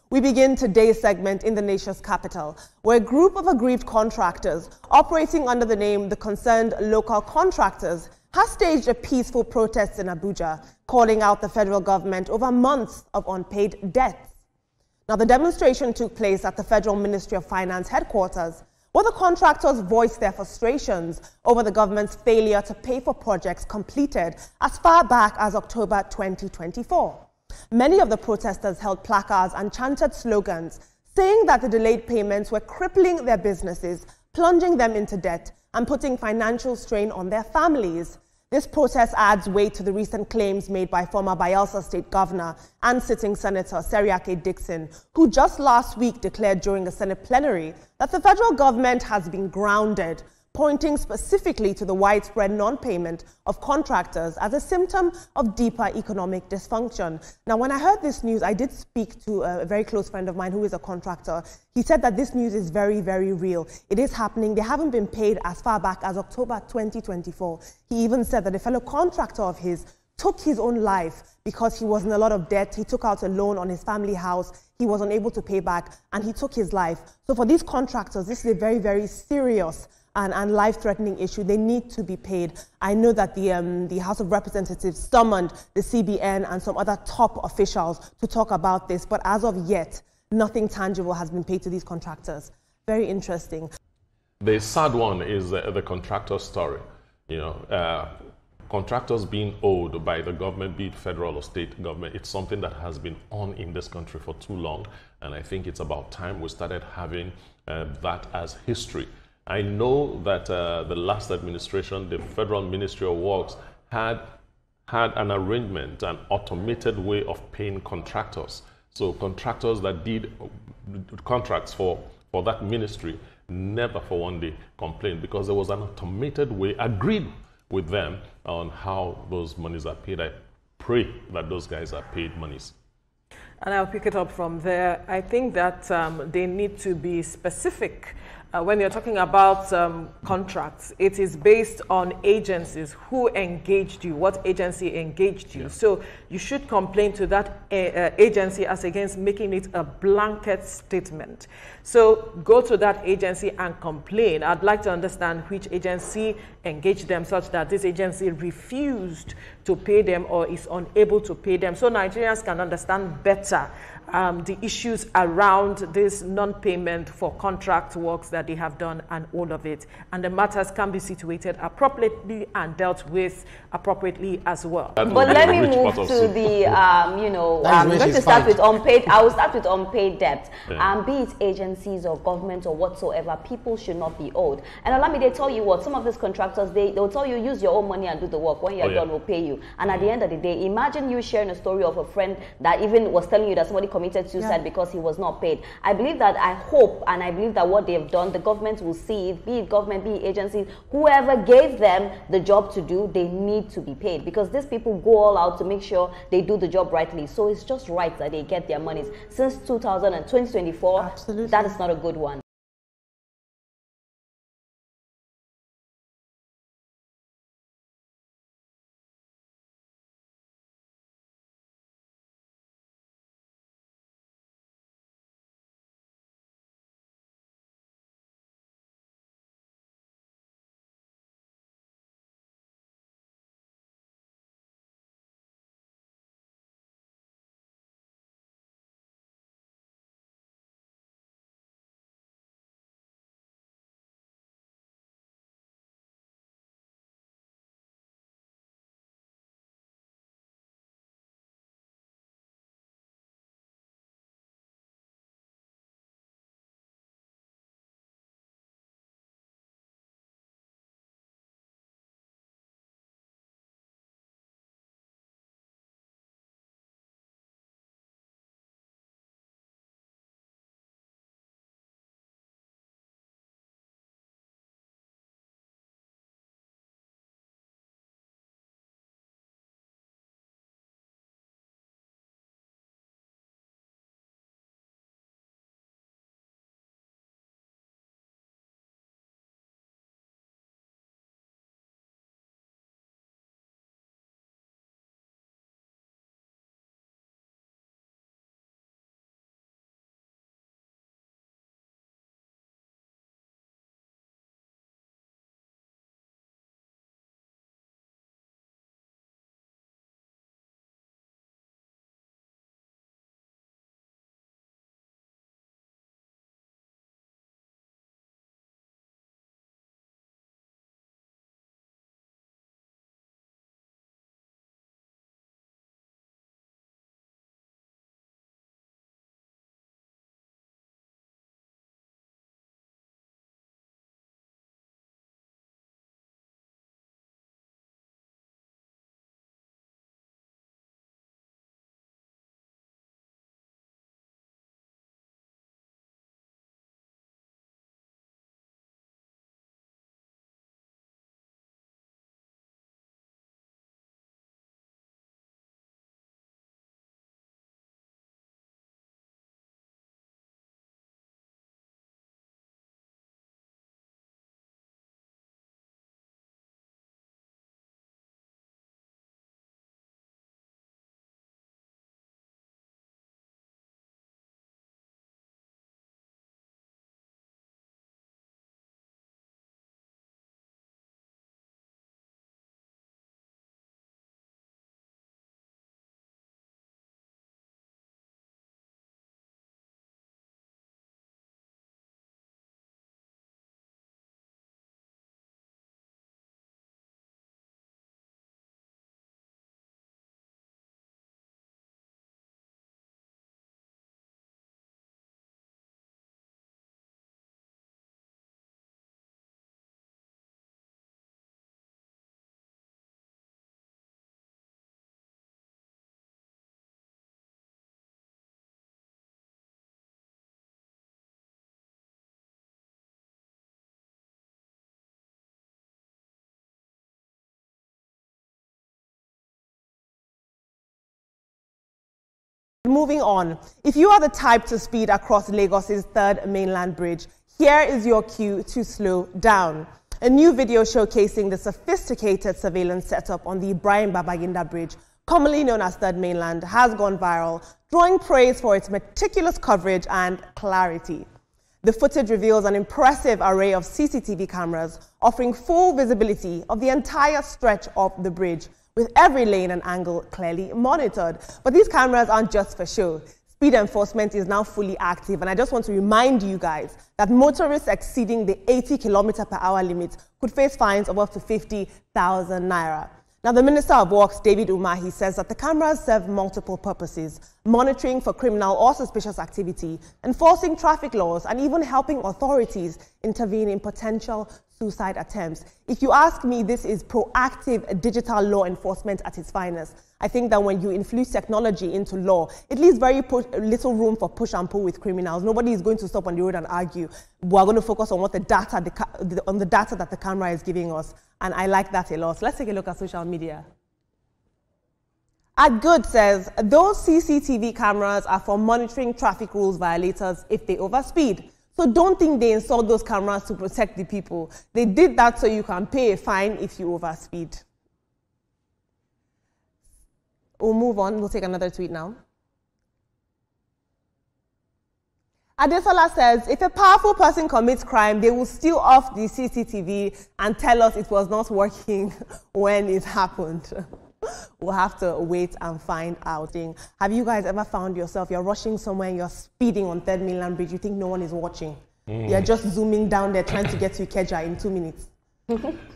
We begin today's segment in the nation's capital, where a group of aggrieved contractors operating under the name the Concerned Local Contractors has staged a peaceful protest in Abuja, calling out the federal government over months of unpaid debts. Now, the demonstration took place at the Federal Ministry of Finance headquarters, where the contractors voiced their frustrations over the government's failure to pay for projects completed as far back as October 2024. Many of the protesters held placards and chanted slogans, saying that the delayed payments were crippling their businesses, plunging them into debt, and putting financial strain on their families. This protest adds weight to the recent claims made by former Bayelsa State Governor and sitting Senator Seriake Dixon, who just last week declared during a Senate plenary that the federal government has been grounded, pointing specifically to the widespread non-payment of contractors as a symptom of deeper economic dysfunction. Now, when I heard this news, I did speak to a very close friend of mine who is a contractor. He said that this news is very, very real. It is happening. They haven't been paid as far back as October 2024. He even said that a fellow contractor of his took his own life because he was in a lot of debt. He took out a loan on his family house. He was unable to pay back, and he took his life. So for these contractors, this is a very, very serious and life-threatening issue. They need to be paid. I know that the House of Representatives summoned the CBN and some other top officials to talk about this, but as of yet, nothing tangible has been paid to these contractors. Very interesting. The sad one is the contractor story. You know, contractors being owed by the government, be it federal or state government, it's something that has been on in this country for too long, and I think it's about time we started having that as history. I know that the last administration, the Federal Ministry of Works, had an arrangement, an automated way of paying contractors. So contractors that did contracts for that ministry never for one day complained, because there was an automated way agreed with them on how those monies are paid. I pray that those guys are paid monies. And I'll pick it up from there. I think that they need to be specific. When you're talking about contracts, it is based on agencies who engaged you, what agency engaged you. Yeah. So you should complain to that agency as against making it a blanket statement. So go to that agency and complain. I'd like to understand which agency engaged them such that this agency refused to pay them or is unable to pay them, so Nigerians can understand better the issues around this non-payment for contract works that they have done and all of it. And the matters can be situated appropriately and dealt with appropriately as well. But let me move to the, I'm going to start with unpaid. I will start with unpaid debt. Yeah. Be it agencies or government or whatsoever, people should not be owed. And allow me to tell you what, some of these contractors, they'll tell you, use your own money and do the work. When you're done, we'll pay you. And at the end of the day, imagine you sharing a story of a friend that even was telling you that somebody committed suicide because he was not paid. I believe that, I hope, and I believe that what they've done, the government will see it, be it government, be it agencies, whoever gave them the job to do, they need to be paid, because these people go all out to make sure they do the job rightly. So it's just right that they get their monies. Since 2024, absolutely, that is not a good one. Moving on, if you are the type to speed across Lagos's Third Mainland Bridge, here is your cue to slow down. A new video showcasing the sophisticated surveillance setup on the Ibrahim Babangida Bridge, commonly known as Third Mainland, has gone viral, drawing praise for its meticulous coverage and clarity. The footage reveals an impressive array of CCTV cameras, offering full visibility of the entire stretch of the bridge, with every lane and angle clearly monitored. But these cameras aren't just for show. Speed enforcement is now fully active, and I just want to remind you guys that motorists exceeding the 80 km/h limit could face fines of up to 50,000 naira. Now, the Minister of Works, David Umahi, says that the cameras serve multiple purposes: monitoring for criminal or suspicious activity, enforcing traffic laws, and even helping authorities intervene in potential suicide attempts. If you ask me, this is proactive digital law enforcement at its finest. I think that when you infuse technology into law, it leaves very little room for push and pull with criminals. Nobody is going to stop on the road and argue. We're going to focus on what the data, on the data that the camera is giving us, and I like that a lot. So let's take a look at social media. Good says, those CCTV cameras are for monitoring traffic rules violators if they overspeed. So don't think they installed those cameras to protect the people. They did that so you can pay a fine if you overspeed. We'll move on. We'll take another tweet now. Adesola says, if a powerful person commits crime, they will steal off the CCTV and tell us it was not working when it happened. We'll have to wait and find out. Have you guys ever found yourself, you're rushing somewhere and you're speeding on Third Mainland Bridge, you think no one is watching? You're just zooming down there trying to get to Ikeja in 2 minutes.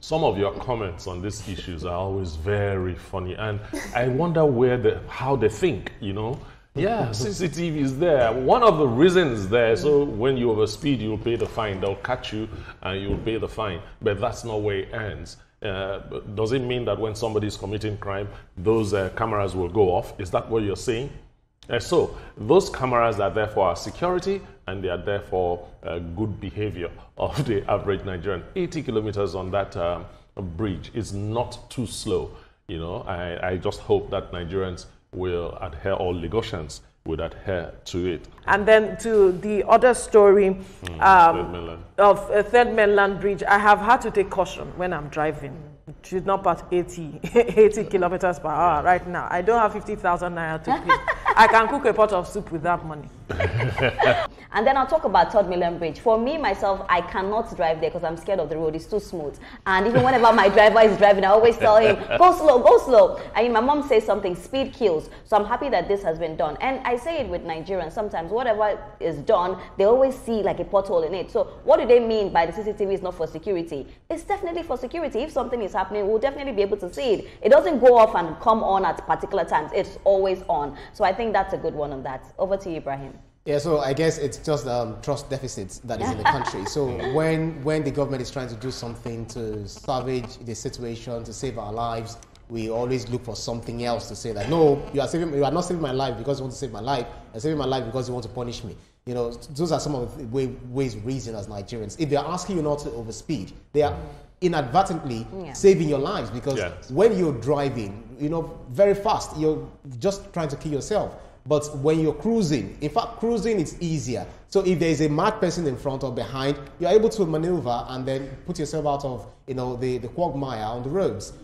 Some of your comments on these issues are always very funny, and I wonder how they think, you know. Yeah, CCTV is there. One of the reasons there, so when you overspeed, you'll pay the fine. They'll catch you and you'll pay the fine. But that's not where it ends. Does it mean that when somebody is committing crime, those cameras will go off? Is that what you're saying? So those cameras are there for our security, and they are there for good behavior of the average Nigerian. 80 kilometers on that bridge is not too slow. You know, I just hope that Nigerians will adhere, or Lagosians would adhere to it. And then to the other story of Third Mainland Bridge, I have had to take caution when I'm driving. She's not past 80 kilometers per hour right now. I don't have 50,000 naira to pay. I can cook a pot of soup with that money. And then I'll talk about Third Mainland Bridge. For me, myself, I cannot drive there because I'm scared of the road. It's too smooth. And even whenever my driver is driving, I always tell him, go slow, go slow. I mean, my mom says something, speed kills. So I'm happy that this has been done. And I say it with Nigerians. Sometimes whatever is done, they always see like a pothole in it. So what do they mean by the CCTV is not for security? It's definitely for security. If something is happening, we'll definitely be able to see it. It doesn't go off and come on at particular times. It's always on. So I think that's a good one on that. Over to you, Ibrahim. Yeah, so I guess it's just trust deficits that is in the country. So when the government is trying to do something to salvage the situation, to save our lives, we always look for something else to say that, no, you are not saving my life because you want to save my life. You're saving my life because you want to punish me. You know, those are some of the ways we reason as Nigerians. If they're asking you not to overspeed, they are inadvertently saving your lives, because when you're driving, you know, very fast, you're just trying to kill yourself. But when you're cruising, in fact, cruising is easier. So if there is a mad person in front or behind, you're able to maneuver and then put yourself out of, you know, the quagmire on the roads.